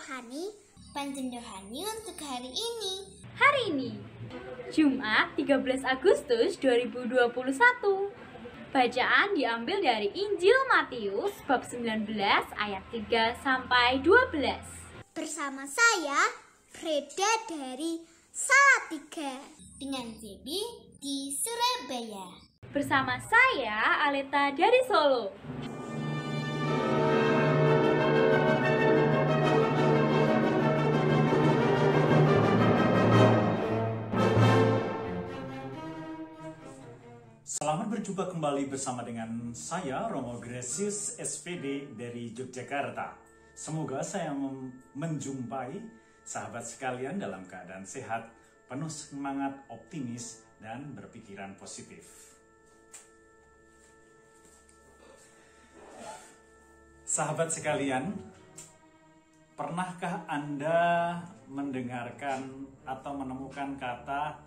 rohani, pancen rohani untuk hari ini. Hari ini, Jumat 13 Agustus 2021. Bacaan diambil dari Injil Matius bab 19 ayat 3 sampai 12. Bersama saya, Freda dari Salatiga dengan Baby di Surabaya. Bersama saya, Aleta dari Solo. Selamat berjumpa kembali bersama dengan saya, Romo Gracius SPD dari Yogyakarta. Semoga saya menjumpai sahabat sekalian dalam keadaan sehat, penuh semangat, optimis, dan berpikiran positif. Sahabat sekalian, pernahkah Anda mendengarkan atau menemukan kata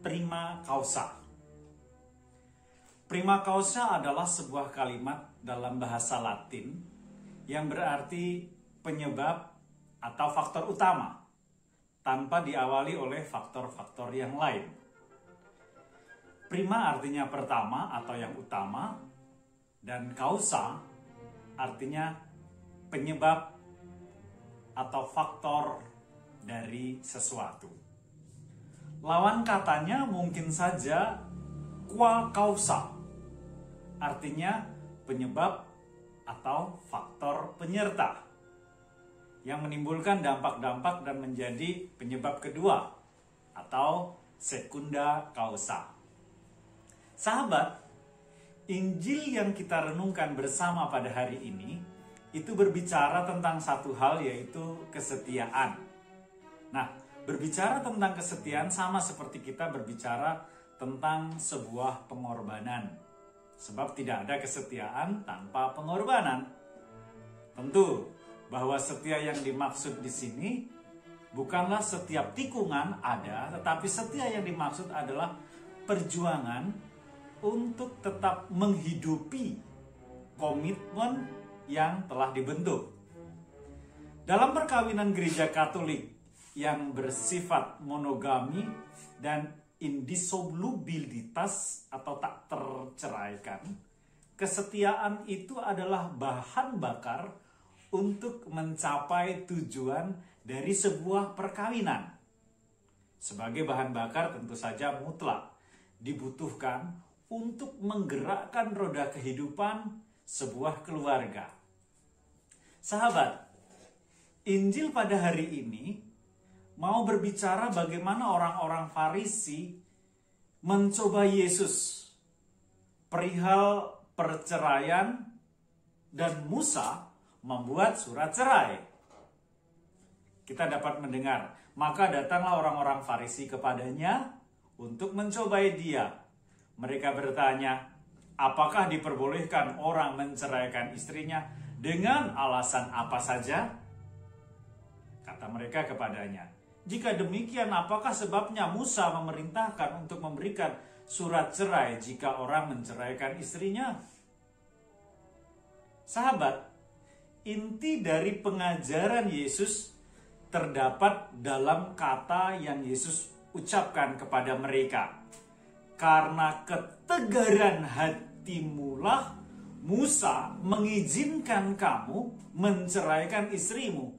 prima causa? Prima causa adalah sebuah kalimat dalam bahasa Latin yang berarti penyebab atau faktor utama tanpa diawali oleh faktor-faktor yang lain. Prima artinya pertama atau yang utama, dan causa artinya penyebab atau faktor dari sesuatu. Lawan katanya mungkin saja qua causa, artinya penyebab atau faktor penyerta yang menimbulkan dampak-dampak dan menjadi penyebab kedua atau secunda causa. Sahabat, Injil yang kita renungkan bersama pada hari ini itu berbicara tentang satu hal, yaitu kesetiaan. Nah, berbicara tentang kesetiaan sama seperti kita berbicara tentang sebuah pengorbanan. Sebab tidak ada kesetiaan tanpa pengorbanan. Tentu bahwa setia yang dimaksud di sini bukanlah setiap tikungan ada, tetapi setia yang dimaksud adalah perjuangan untuk tetap menghidupi komitmen yang telah dibentuk. Dalam perkawinan gereja Katolik yang bersifat monogami dan indissolubilitas atau tak terceraikan, kesetiaan itu adalah bahan bakar untuk mencapai tujuan dari sebuah perkawinan. Sebagai bahan bakar tentu saja mutlak dibutuhkan untuk menggerakkan roda kehidupan sebuah keluarga. Sahabat, Injil pada hari ini mau berbicara bagaimana orang-orang Farisi mencoba Yesus perihal perceraian dan Musa membuat surat cerai. Kita dapat mendengar, maka datanglah orang-orang Farisi kepadanya untuk mencobai dia. Mereka bertanya, apakah diperbolehkan orang menceraikan istrinya dengan alasan apa saja? Kata mereka kepadanya, jika demikian, apakah sebabnya Musa memerintahkan untuk memberikan surat cerai jika orang menceraikan istrinya? Sahabat, inti dari pengajaran Yesus terdapat dalam kata yang Yesus ucapkan kepada mereka. Karena ketegaran hatimulah Musa mengizinkan kamu menceraikan istrimu.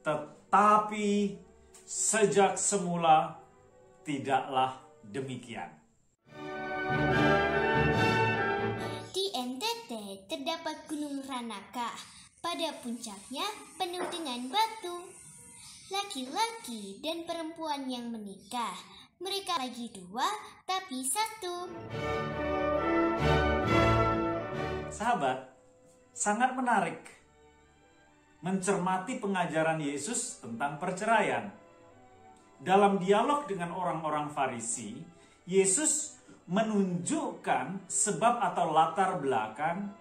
Tetapi sejak semula tidaklah demikian. Di NTT terdapat Gunung Ranaka. Pada puncaknya penuh dengan batu. Laki-laki dan perempuan yang menikah. Mereka lagi dua, tapi satu. Sahabat, sangat menarik mencermati pengajaran Yesus tentang perceraian. Dalam dialog dengan orang-orang Farisi, Yesus menunjukkan sebab atau latar belakang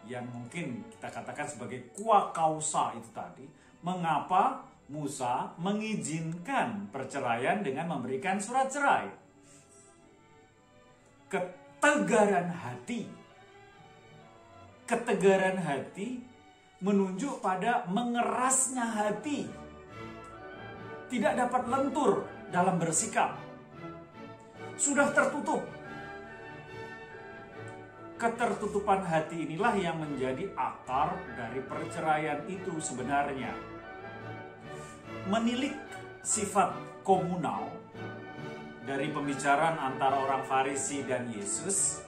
yang mungkin kita katakan sebagai qua causa itu tadi, mengapa Musa mengizinkan perceraian dengan memberikan surat cerai. Ketegaran hati menunjuk pada mengerasnya hati. Tidak dapat lentur dalam bersikap. Sudah tertutup. Ketertutupan hati inilah yang menjadi akar dari perceraian itu sebenarnya. Menilik sifat komunal dari pembicaraan antara orang Farisi dan Yesus,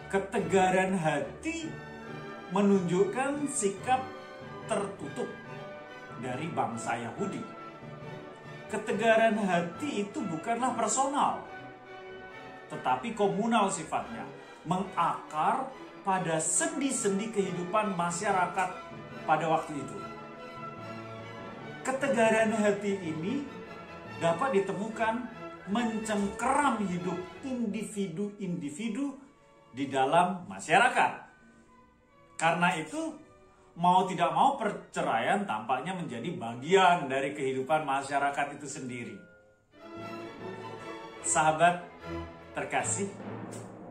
ketegaran hati menunjukkan sikap tertutup dari bangsa Yahudi. Ketegaran hati itu bukanlah personal, tetapi komunal sifatnya, mengakar pada sendi-sendi kehidupan masyarakat pada waktu itu. Ketegaran hati ini dapat ditemukan mencengkeram hidup individu-individu di dalam masyarakat. Karena itu, mau tidak mau perceraian tampaknya menjadi bagian dari kehidupan masyarakat itu sendiri. Sahabat terkasih,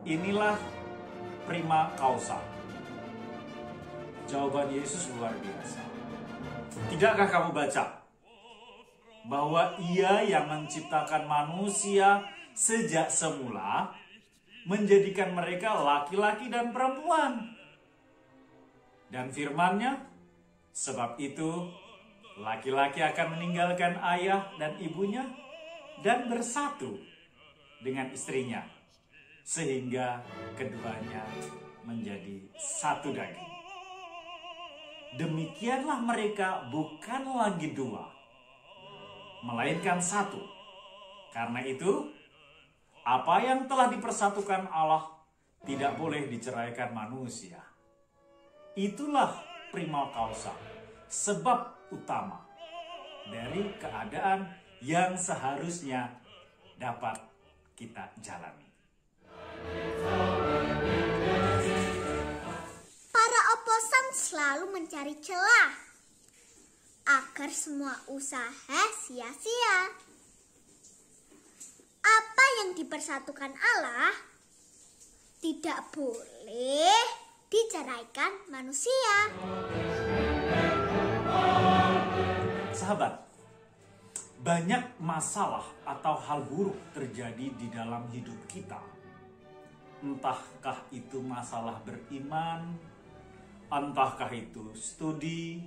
inilah prima causa. Jawaban Yesus luar biasa. Tidakkah kamu baca bahwa Ia yang menciptakan manusia sejak semula menjadikan mereka laki-laki dan perempuan? Dan firman-Nya, sebab itu laki-laki akan meninggalkan ayah dan ibunya dan bersatu dengan istrinya, sehingga keduanya menjadi satu daging. Demikianlah mereka bukan lagi dua, melainkan satu. Karena itu, apa yang telah dipersatukan Allah tidak boleh diceraikan manusia. Itulah prima causa, sebab utama dari keadaan yang seharusnya dapat kita jalani. Para oposan selalu mencari celah agar semua usaha sia-sia. Apa yang dipersatukan Allah tidak boleh diceraikan manusia. Sahabat, banyak masalah atau hal buruk terjadi di dalam hidup kita. Entahkah itu masalah beriman, entahkah itu studi,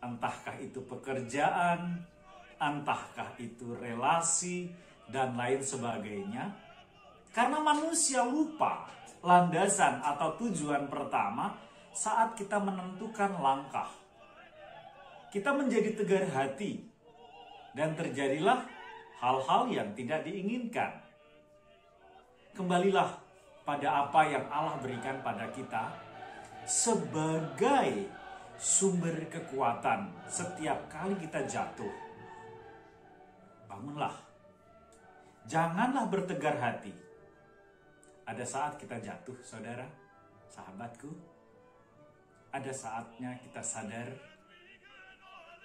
entahkah itu pekerjaan, entahkah itu relasi, dan lain sebagainya. Karena manusia lupa landasan atau tujuan pertama saat kita menentukan langkah. Kita menjadi tegar hati dan terjadilah hal-hal yang tidak diinginkan. Kembalilah pada apa yang Allah berikan pada kita sebagai sumber kekuatan setiap kali kita jatuh. Bangunlah. Janganlah bertegar hati. Ada saat kita jatuh, saudara, sahabatku. Ada saatnya kita sadar.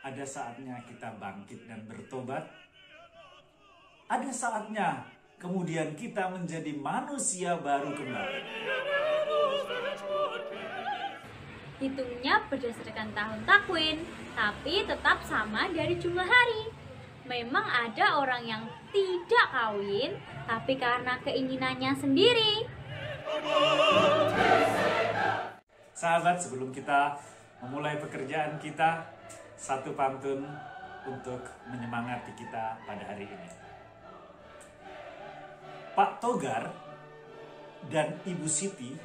Ada saatnya kita bangkit dan bertobat. Ada saatnya kemudian kita menjadi manusia baru kembali. Hitungnya berdasarkan tahun takwin, tapi tetap sama dari jumlah hari. Memang ada orang yang tidak kawin, tapi karena keinginannya sendiri. Sahabat, sebelum kita memulai pekerjaan kita, satu pantun untuk menyemangati kita pada hari ini. Pak Togar dan Ibu Siti,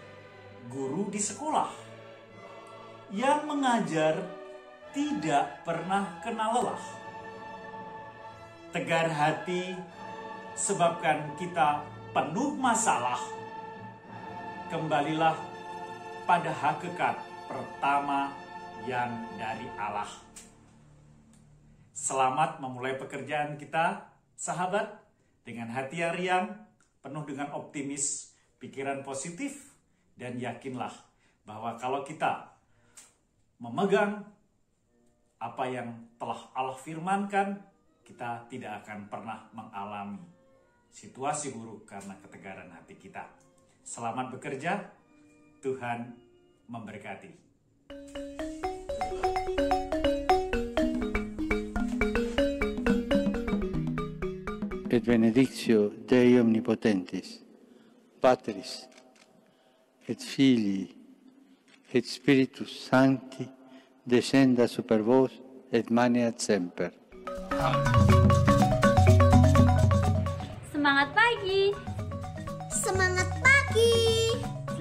guru di sekolah, yang mengajar tidak pernah kenal lelah. Tegar hati sebabkan kita penuh masalah. Kembalilah pada hakikat pertama yang dari Allah. Selamat memulai pekerjaan kita, sahabat, dengan hati yang riang, penuh dengan optimis, pikiran positif, dan yakinlah bahwa kalau kita memegang apa yang telah Allah firmankan, kita tidak akan pernah mengalami situasi buruk karena ketegaran hati kita. Selamat bekerja, Tuhan memberkati. et benedictio Dei Omnipotentis, Patris, et Filii, et Spiritus Sancti, descenda super vos et maneat semper. Semangat pagi! Semangat pagi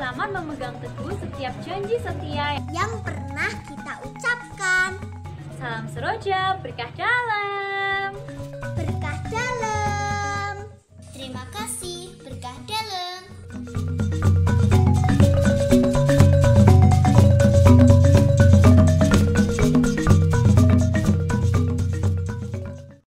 Selamat memegang teguh setiap janji setia. yang pernah kita ucapkan. Salam seroja, berkah dalam. Berkah dalam. Terima kasih, berkah dalam.